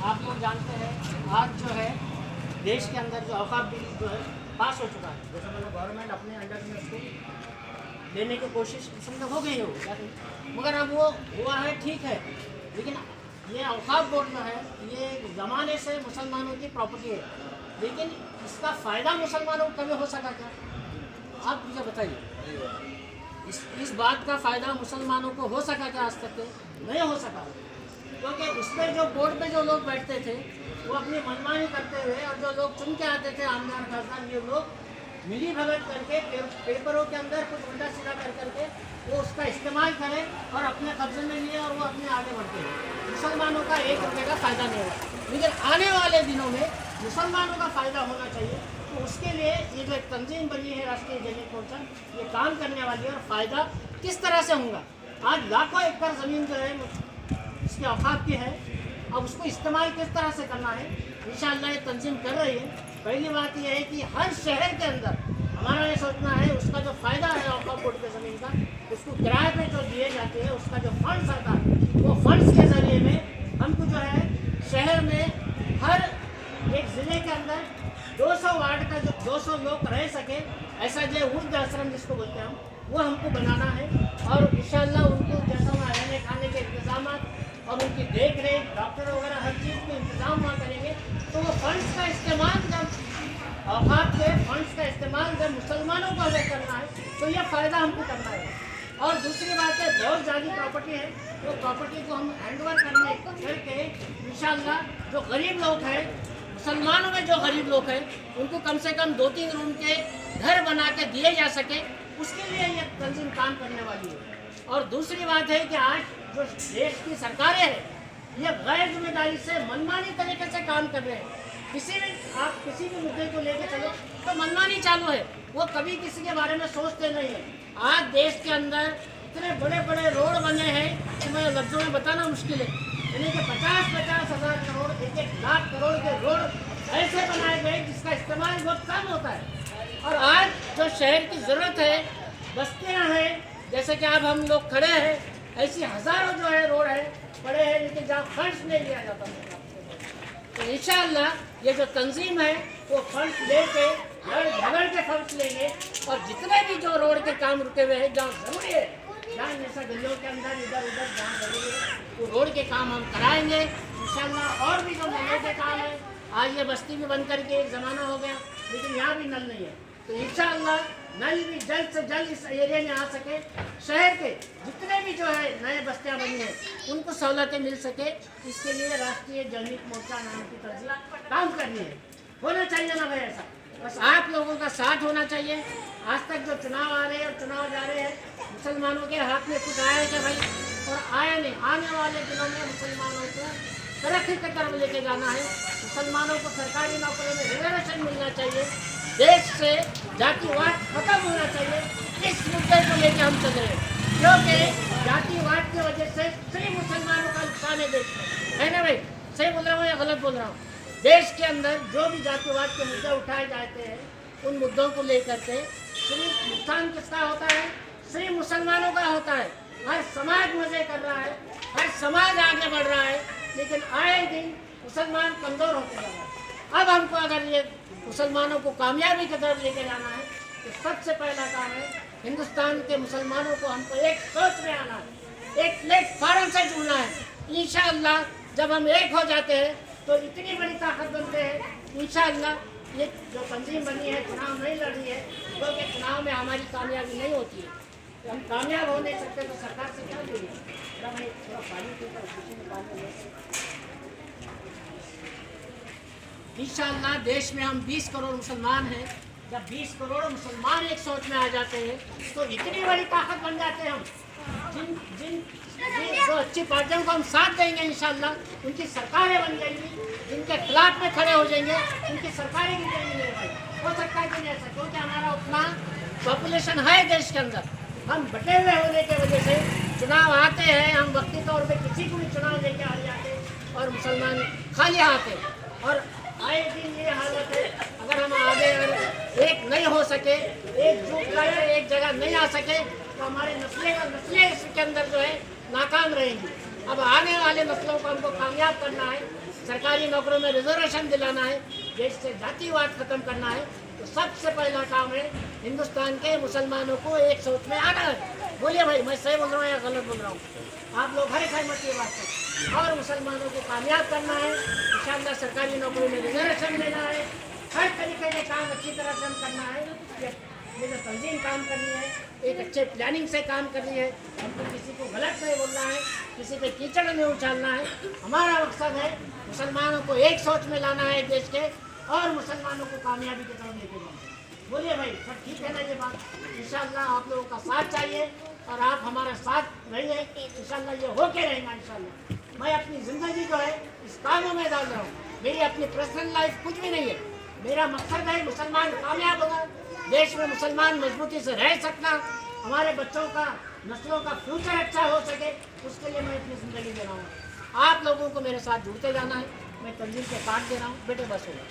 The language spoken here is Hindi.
आप लोग जानते हैं आज जो है देश के अंदर जो औकाफ बिल जो है पास हो चुका है। जैसे मतलब गवर्नमेंट अपने अंडर में उसको लेने की कोशिश समझ हो गई हो, मगर अब वो हुआ है ठीक है। लेकिन ये औकाफ बोर्ड जो है ये ज़माने से मुसलमानों की प्रॉपर्टी है, लेकिन इसका फ़ायदा मुसलमानों को कभी हो सका क्या? आप मुझे बताइए, इस बात का फ़ायदा मुसलमानों को हो सका क्या? आज तक नहीं हो सका, क्योंकि उसमें जो बोर्ड पे जो लोग बैठते थे वो अपनी मनमानी करते हुए, और जो लोग चुन के आते थे आमदार खासदार, ये लोग मिली भगत करके पेपरों के अंदर कुछ उल्टा सीधा कर करके वो उसका इस्तेमाल करें और अपने कब्जे में लिए और वो अपने आगे बढ़ते हैं। मुसलमानों का 1 रुपये का फ़ायदा नहीं होगा, लेकिन आने वाले दिनों में मुसलमानों का फ़ायदा होना चाहिए। तो उसके लिए ये जो एक तंजीम बनी है राष्ट्रीय जैनिक मोर्चा, ये काम करने वाली है। और फ़ायदा किस तरह से होगा? आज लाखों एकड़ ज़मीन जो है इसके औकात की है, अब उसको इस्तेमाल किस तरह से करना है इंशाअल्लाह ये तंजीम कर रही है। पहली बात यह है कि हर शहर के अंदर हमारा ये सोचना है उसका जो फ़ायदा है औकाफ बोर्ड की ज़मीन का, उसको किराए पे जो दिए जाते हैं उसका जो फंड्स आता है, वो फंड्स के ज़रिए में हमको जो है शहर में हर एक ज़िले के अंदर 200 वार्ड का जो 200 लोग रह सके, ऐसा जो वृद्ध आश्रम जिसको बोलते हैं हम, वो हमको बनाना है। और इंशाअल्लाह उनको जैसा वहाँ रहने खाने के इंतजाम और उनकी देख रेख, डॉक्टर वगैरह हर चीज़ के इंतजाम वहाँ करेंगे। तो वो फंड्स का इस्तेमाल जब औकाफ के फंड्स का इस्तेमाल जब मुसलमानों को अगर करना है तो यह फ़ायदा हमको करना है। और दूसरी बात है, बहुत ज़्यादा प्रॉपर्टी है, वो प्रॉपर्टी को हम हैंडओवर करके इंशाअल्लाह जो गरीब लोग हैं, मुसलमानों में जो गरीब लोग हैं, उनको कम से कम 2-3 रूम के घर बना के दिए जा सके, उसके लिए ये तंजीम काम करने वाली है। और दूसरी बात है कि आज जो देश की सरकारें हैं ये गैर जिम्मेदारी से मनमानी तरीके से काम कर रहे हैं। आप किसी भी मुद्दे को लेकर चलो तो मनमानी चालू है, वो कभी किसी के बारे में सोचते नहीं है। आज देश के अंदर इतने बड़े बड़े रोड बने हैं कि मैं लफ्ज़ों में बताना मुश्किल है, यानी कि 50-50 हज़ार करोड़, 1-1 लाख करोड़ के रोड ऐसे बनाए गए जिसका इस्तेमाल बहुत कम होता है। और आज जो शहर की ज़रूरत है, बस्तियाँ हैं, जैसे कि अब हम लोग खड़े हैं, ऐसी हज़ारों जो है रोड है पड़े हैं, लेकिन जहाँ फंड्स नहीं लिया जाता। तो इंशाअल्लाह ये जो तंजीम है वो फंड्स लेके झगड़ के फंड्स लेंगे, और जितने भी जो रोड के काम रुके हुए हैं, जहाँ ज़रूरी है, जहाँ जैसा गलियों के अंदर इधर उधर जहाँ ज़रूरी है, वो रोड के काम हम कराएंगे इंशाअल्लाह। और भी जो नल के काम है, आज ये बस्ती भी बन करके एक ज़माना हो गया, लेकिन यहाँ भी नल नहीं है, तो इंशाअल्लाह नल भी जल्द से जल्द इस एरिया में आ सके। शहर के जितने भी जो है नए बस्तियाँ बनी हैं उनको सहूलतें मिल सके, इसके लिए राष्ट्रीय जैनिक मोर्चा नाम की तंजीम काम करनी है। होना चाहिए ना भाई ऐसा, बस आप लोगों का साथ होना चाहिए। आज तक जो चुनाव आ रहे हैं और चुनाव जा रहे हैं, मुसलमानों के हाथ में कुछ आया क्या भाई? और आया नहीं। आने वाले दिनों में मुसलमानों को तरक्की की तरफ लेके जाना है। मुसलमानों को सरकारी नौकरी में रिजर्वेशन मिलना चाहिए, देश से जातिवाद खत्म होना चाहिए। इस मुद्दे को लेकर हम चल रहे हैं, क्योंकि जातिवाद की वजह से सिर्फ मुसलमानों का नुकसान है देश में, है ना भाई? सही बोल रहा हूँ या गलत बोल रहा हूँ? देश के अंदर जो भी जातिवाद के मुद्दे उठाए जाते हैं, उन मुद्दों को लेकर के सिर्फ नुकसान किसका होता है? सिर्फ मुसलमानों का होता है। हर समाज मजे कर रहा है, हर समाज आगे बढ़ रहा है, लेकिन आए दिन मुसलमान कमज़ोर होते जा रहे हैं। अब हमको अगर ये मुसलमानों को कामयाबी की तरफ लेके जाना है तो सबसे पहला काम है हिंदुस्तान के मुसलमानों को हमको एक सोच में आना है, एक प्लेटफार्म से जुड़ना है। इंशाअल्लाह जब हम एक हो जाते हैं तो इतनी बड़ी ताकत बनते हैं। इंशाअल्लाह ये जो तंजीम बनी है, चुनाव नहीं लड़ी है, क्योंकि चुनाव में हमारी कामयाबी नहीं होती है, तो हम कामयाब हो नहीं सकते, तो सरकार से क्या लेंगे? थोड़ा पानी पीकर इंशाअल्लाह देश में हम 20 करोड़ मुसलमान हैं। जब 20 करोड़ मुसलमान एक सोच में आ जाते हैं तो इतनी बड़ी ताकत बन जाते हैं हम। जिन जो अच्छी पार्टियों को हम साथ देंगे इंशाअल्लाह, उनकी सरकारें बन जाएंगी। जिनके खिलाफ में खड़े हो जाएंगे उनकी सरकारें गिर जाएंगी। भाई हो सकता है कि नहीं ऐसा, क्योंकि हमारा उतना पॉपुलेशन है देश के अंदर। हम बटे हुए होने की वजह से चुनाव आते हैं, हम वक्ती तौर पर किसी को भी चुनाव लेके आ जाते हैं और मुसलमान खाली आते हैं। और आए दिन ये हालत है, अगर हम आगे अगर एक नहीं हो सके, एकजुट रहे, एक जगह नहीं आ सके, तो हमारी नस्लें इसके अंदर जो है नाकाम रहेंगी। अब आने वाले नस्लों को हमको कामयाब करना है, सरकारी नौकरियों में रिजर्वेशन दिलाना है, देश से जातिवाद खत्म करना है। तो सबसे पहला काम है हिंदुस्तान के मुसलमानों को एक सोच में आना है। बोलिए भाई, मैं सही बोल रहा हूँ या गलत बोल रहा हूँ? आप लोग हर सहमत की बात है। और मुसलमानों को कामयाब करना है, इंशाअल्लाह सरकारी नौकरियों में रिजर्वेशन देना है, हर तरीके के काम अच्छी तरह से हम करना है। ये जो तंजीम काम करनी है, एक अच्छे प्लानिंग से काम करनी है। हमको किसी को गलत नहीं बोलना है, किसी पे कीचड़ नहीं उछालना है। हमारा मकसद है मुसलमानों को एक सोच में लाना है देश के, और मुसलमानों को कामयाबी की तरफ लेके जाना। बोलिए भाई, सब ठीक है ना ये बात? इंशाअल्लाह आप लोगों का साथ चाहिए और आप हमारा साथ रहिए। इंशाअल्लाह ये होके रहेगा इंशाअल्लाह। मैं अपनी ज़िंदगी जो है इस कामों में डाल रहा हूँ। मेरी अपनी पर्सनल लाइफ कुछ भी नहीं है। मेरा मकसद है मुसलमान कामयाब होना, देश में मुसलमान मजबूती से रह सकना, हमारे बच्चों का, नस्लों का फ्यूचर अच्छा हो सके, उसके लिए मैं अपनी ज़िंदगी दे रहा हूँ। आप लोगों को मेरे साथ जुड़ते जाना है। मैं तंजीम के कार्ड दे रहा हूँ, बेटे बस होगा।